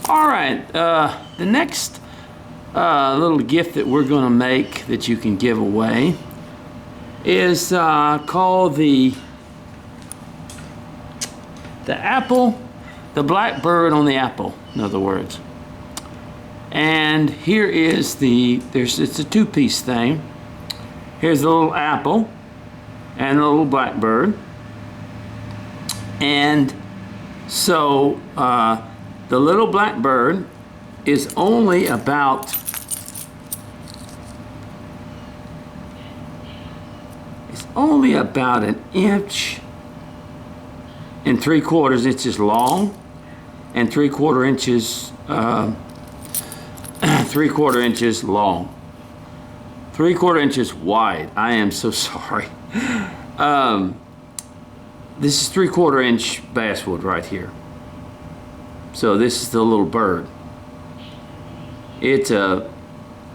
All right, the next little gift that we're going to make that you can give away is called the apple, the blackbird on the apple, in other words. And here is it's a two-piece thing. Here's the little apple and the little blackbird. And so the little blackbird is only about an inch and 3/4 inches long and 3/4 inches 3/4 inches long, 3/4 inches wide. I am so sorry. This is 3/4 inch basswood right here. So this is the little bird. It's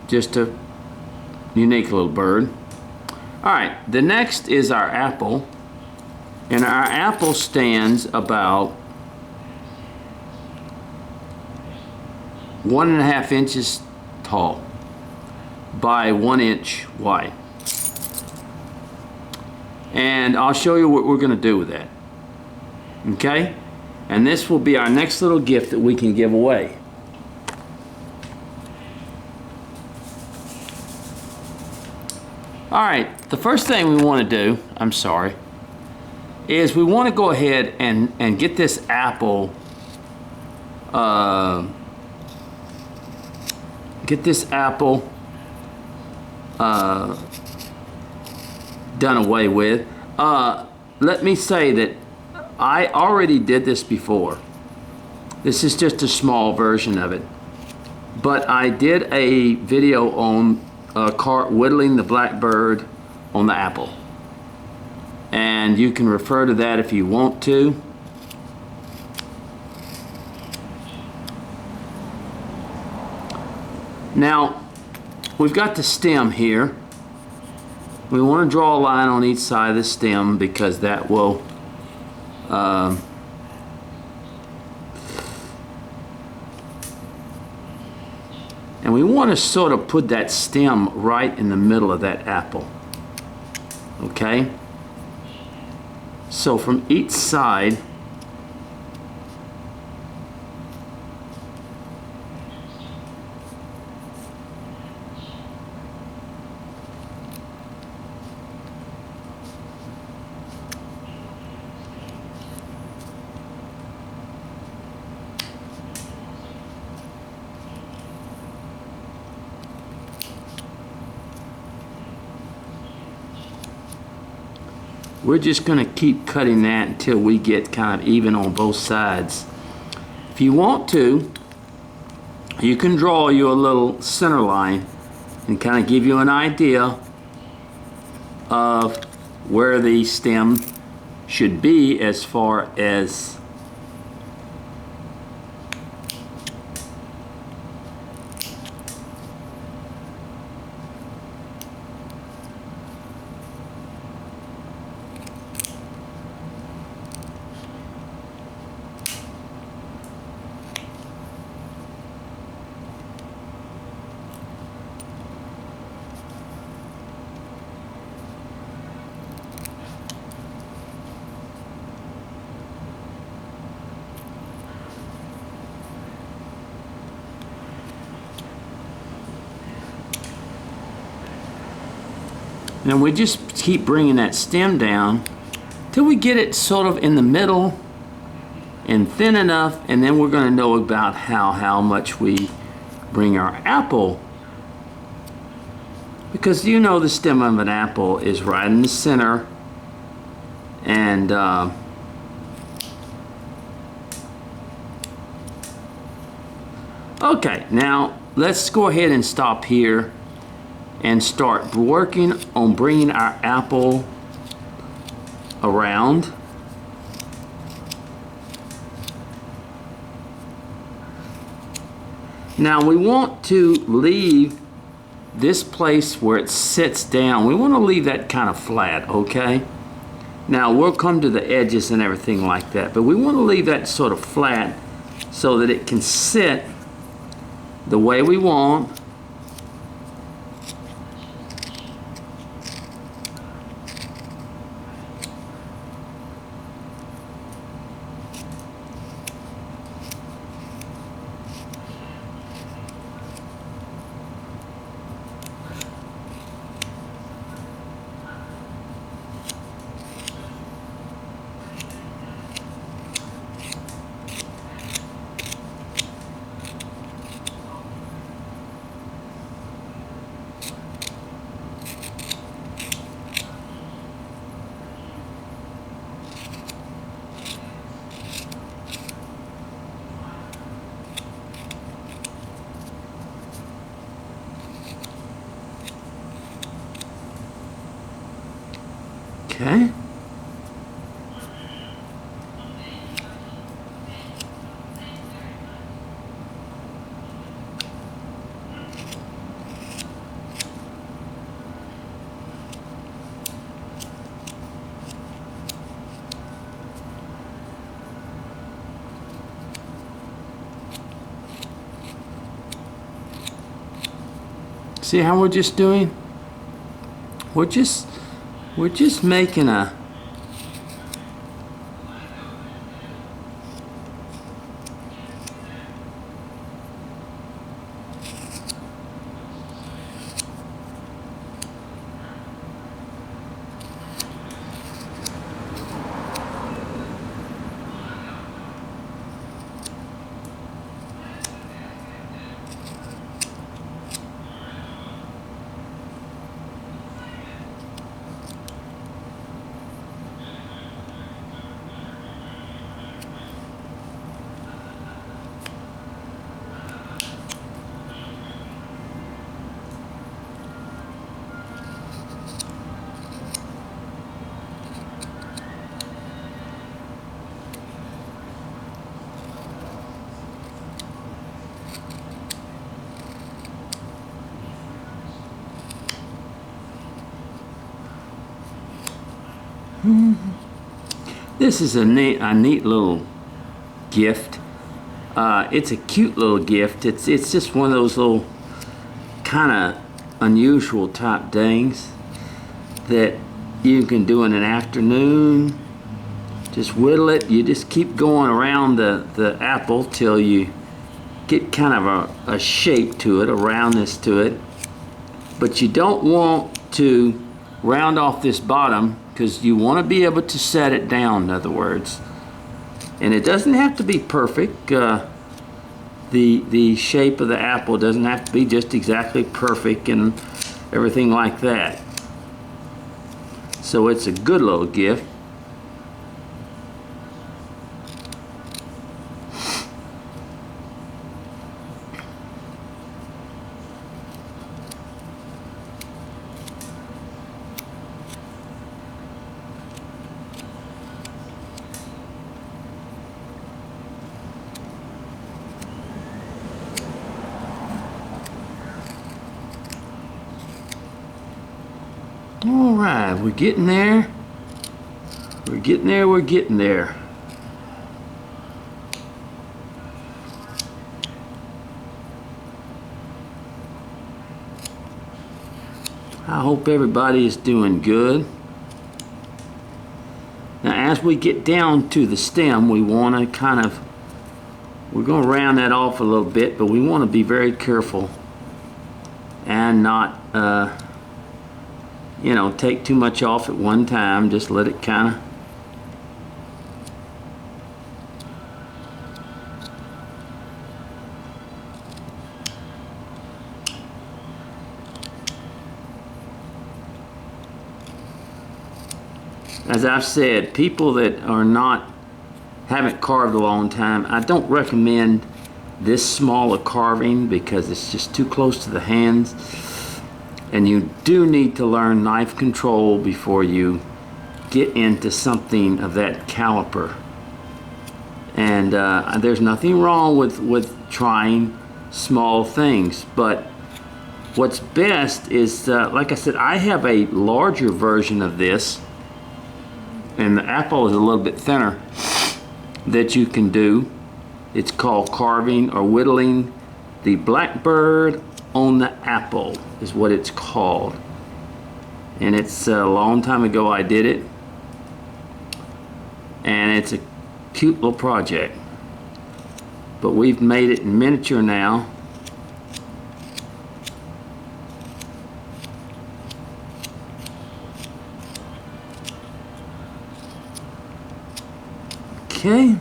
just a unique little bird. All right, the next is our apple, and our apple stands about 1.5 inches tall by 1 inch wide. And I'll show you what we're going to do with that. Okay? And this will be our next little gift that we can give away. All right, the first thing we want to do, is we want to go ahead and get this apple done away with. Let me say that I already did this before. This is just a small version of it. But I did a video on whittling the blackbird on the apple. And you can refer to that if you want to. Now, we've got the stem here. We want to draw a line on each side of the stem because that will and we want to sort of put that stem right in the middle of that apple. Okay? So from each side, we're just going to keep cutting that until we get kind of even on both sides. If you want to, you can draw you a little center line and kind of give you an idea of where the stem should be as far as and we just keep bringing that stem down till we get it sort of in the middle and thin enough, and then we're going to know about how much we bring our apple, because you know the stem of an apple is right in the center, and okay, now let's go ahead and stop here and start working on bringing our apple around. Now we want to leave this place where it sits down. We want to leave that kind of flat, okay? Now we'll come to the edges and everything like that, but we want to leave that sort of flat so that it can sit the way we want. Okay. See how we're just doing? We're just making a This is a neat little gift. It's a cute little gift. It's just one of those little kind of unusual type things that you can do in an afternoon. Just whittle it. You just keep going around the apple till you get kind of a shape to it, a roundness to it. But you don't want to round off this bottom, because you want to be able to set it down, in other words. And it doesn't have to be perfect. The shape of the apple doesn't have to be just exactly perfect and everything like that. So it's a good little gift. All right, we're getting there. We're getting there, we're getting there. I hope everybody is doing good. Now, as we get down to the stem, we want to kind of, we're going to round that off a little bit, but we want to be very careful and not you know, take too much off at one time. Just let it kind of as I've said, people that haven't carved a long time, I don't recommend this small a carving because it's just too close to the hands. And you do need to learn knife control before you get into something of that caliber. And there's nothing wrong with trying small things, but what's best is, like I said, I have a larger version of this, and the apple is a little bit thinner, that you can do. It's called carving or whittling the blackbird on the apple is what it's called. And it's a long time ago I did it. And it's a cute little project. But we've made it in miniature now. Okay.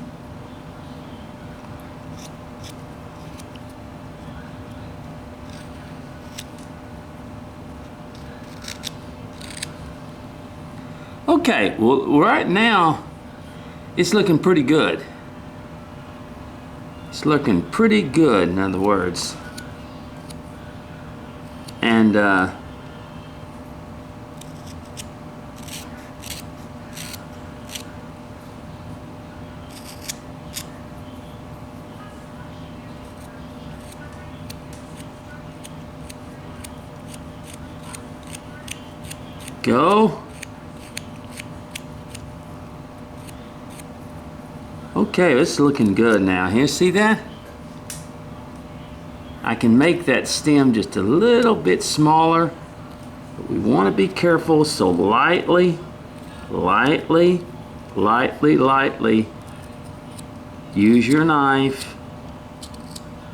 Okay, well, right now, it's looking pretty good. It's looking pretty good, in other words. And, go. Okay, it's looking good now. Here, see that? I can make that stem just a little bit smaller, but we want to be careful, so lightly, lightly, lightly, lightly, use your knife,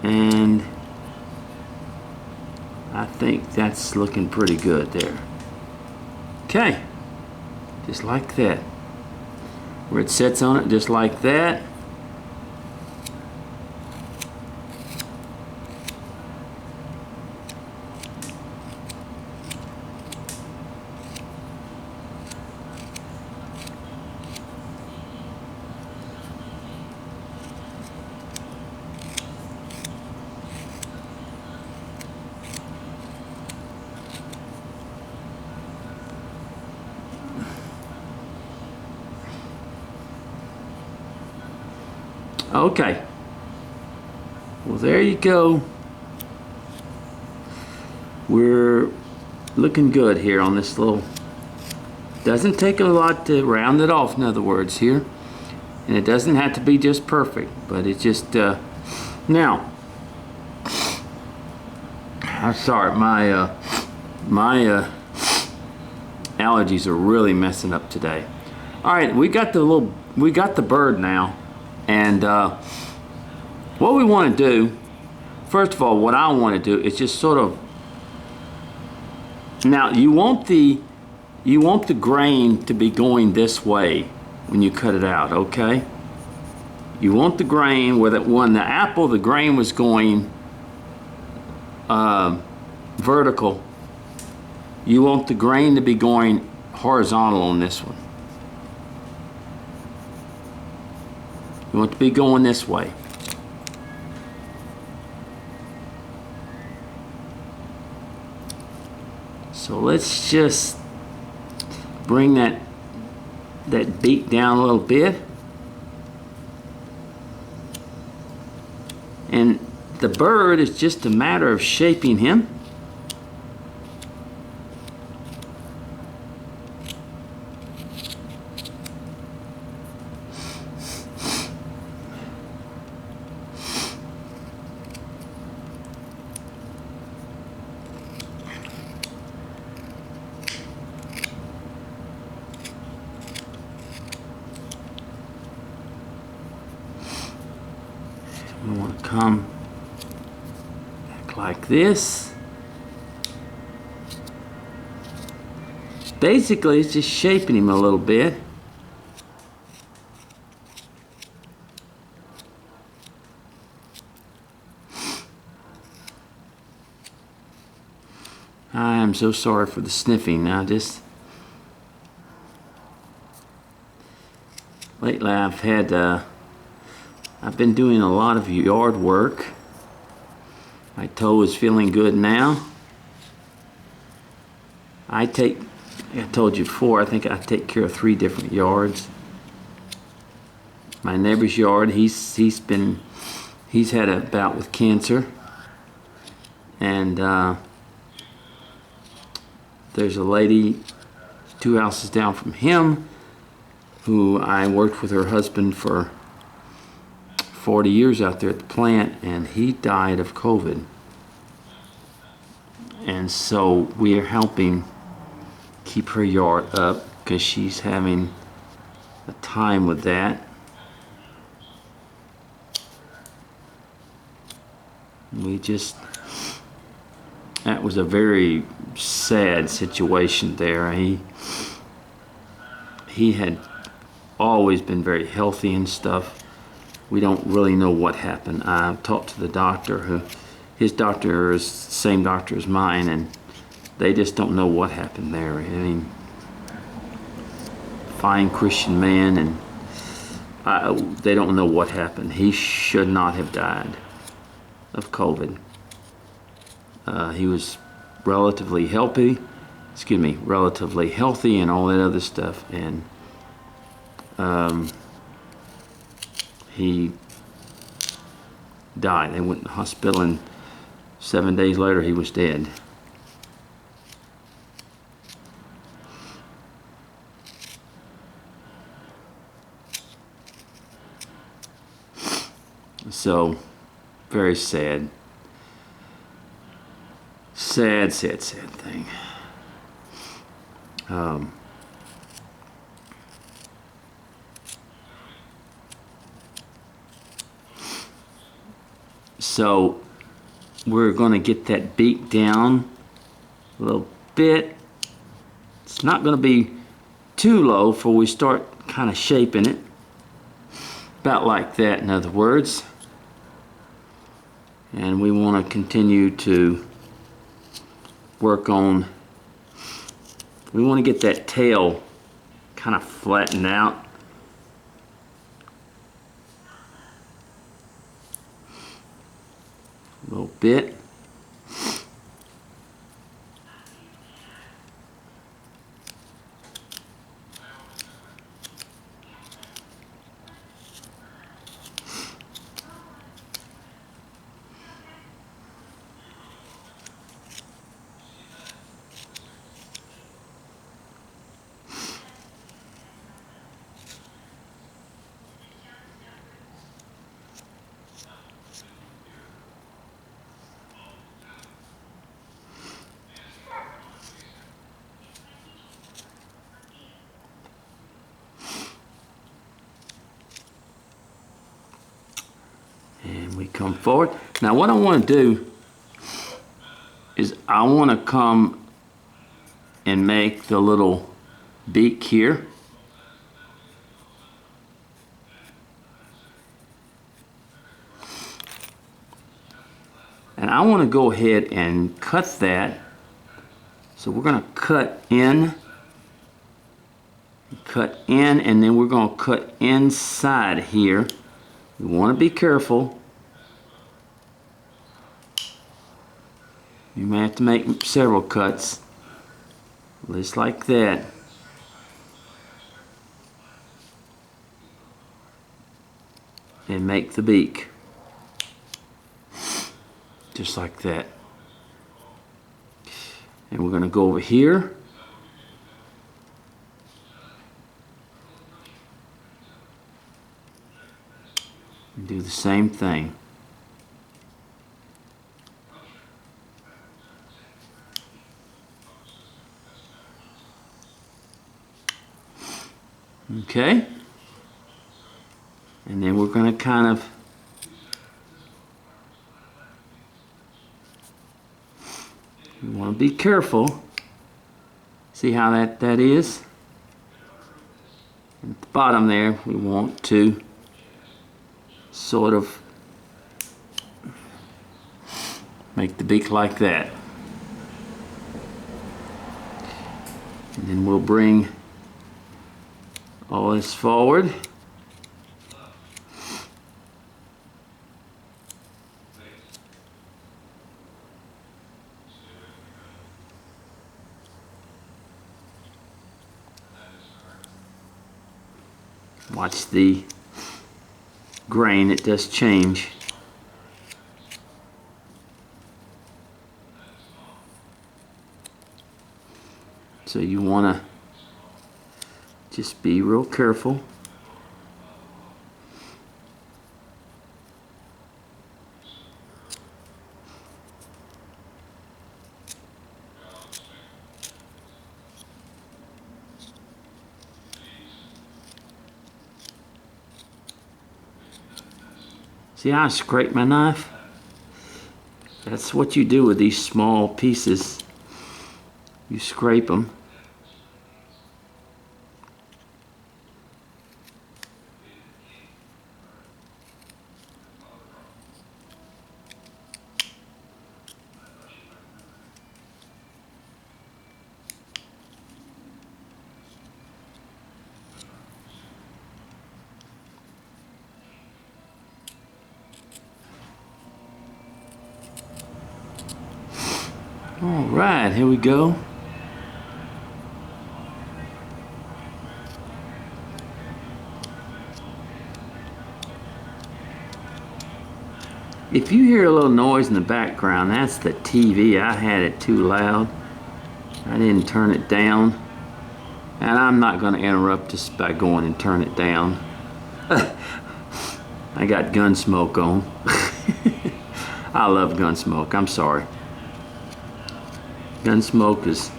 and I think that's looking pretty good there. Okay, just like that. Where it sits on it, just like that. Okay, well there you go. We're looking good here on this little, doesn't take a lot to round it off, in other words here, and it doesn't have to be just perfect, but it's just now I'm sorry, my allergies are really messing up today. All right, we got the bird now. And what we want to do, first of all, what I want to do is just sort of, now you want the grain to be going this way when you cut it out, okay? You want the grain, when the apple, the grain was going vertical, you want the grain to be going horizontal on this one. You want to be going this way. So let's just bring that beak down a little bit. And the bird is just a matter of shaping him. We want to come back like this. Basically, it's just shaping him a little bit. I am so sorry for the sniffing. Now, just lately I've been doing a lot of yard work. My toe is feeling good now. I told you before, I think I take care of 3 different yards. My neighbor's yard, he's had a bout with cancer. And there's a lady 2 houses down from him who I worked with her husband for 40 years out there at the plant, and he died of COVID. And so we are helping keep her yard up because she's having a time with that. That was a very sad situation there. He had always been very healthy and stuff. We don't really know what happened. I talked to the doctor, his doctor is the same doctor as mine, and they just don't know what happened there. I mean, fine Christian man, and they don't know what happened. He should not have died of COVID. He was relatively healthy and all that other stuff, and he died. They went to the hospital, and 7 days later he was dead. So, very sad. Sad thing. So we're going to get that beak down a little bit. It's not going to be too low before we start kind of shaping it. About like that, in other words. And we want to continue to work on, we want to get that tail kind of flattened out. A little bit. We come forward. Now what I want to do is I want to come and make the little beak here. And I want to go ahead and cut that. So we're going to cut in, and then we're going to cut inside here. We want to be careful. You may have to make several cuts, just like that. And make the beak, just like that. And we're going to go over here. And do the same thing. Okay, and then we're going to kind of you want to be careful. See how that is? At the bottom there, we want to sort of make the beak like that. And then we'll bring all this forward. Watch the grain, it does change. So you want to just be real careful. See how I scrape my knife? That's what you do with these small pieces. You scrape them. All right, here we go. If you hear a little noise in the background, that's the TV. I had it too loud. I didn't turn it down. And I'm not going to interrupt this by going and turn it down. I got Gunsmoke on. I love Gunsmoke. I'm sorry. Gunsmoke is...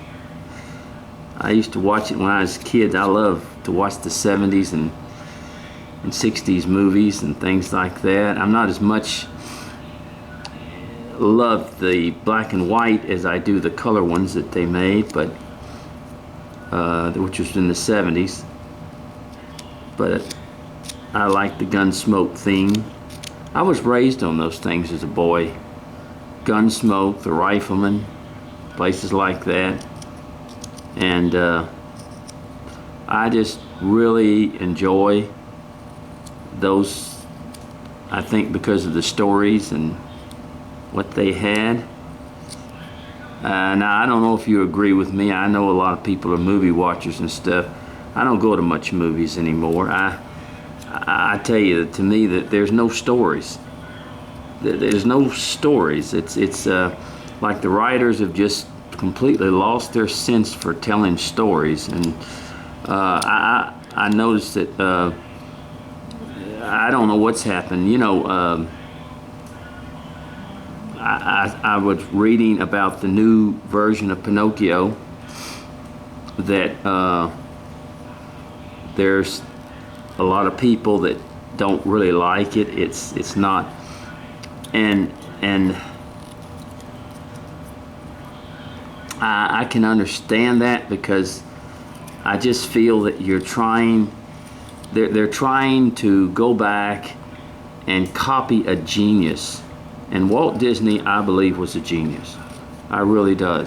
I used to watch it when I was a kid. I love to watch the 70s and 60s movies and things like that. I'm not as much love the black and white as I do the color ones that they made, but which was in the 70s. But I like the Gunsmoke theme. I was raised on those things as a boy. Gunsmoke, the Rifleman, places like that. And I just really enjoy those, I think because of the stories and what they had. Now, I don't know if you agree with me. I know a lot of people are movie watchers and stuff. I don't go to much movies anymore. I tell you, to me, that there's no stories. There's no stories. It's like the writers have just completely lost their sense for telling stories. And I noticed that I don't know what's happened. You know, I was reading about the new version of Pinocchio that there's a lot of people that don't really like it. It's not, and I can understand that, because I just feel that they're trying to go back and copy a genius. And Walt Disney, I believe, was a genius. I really do.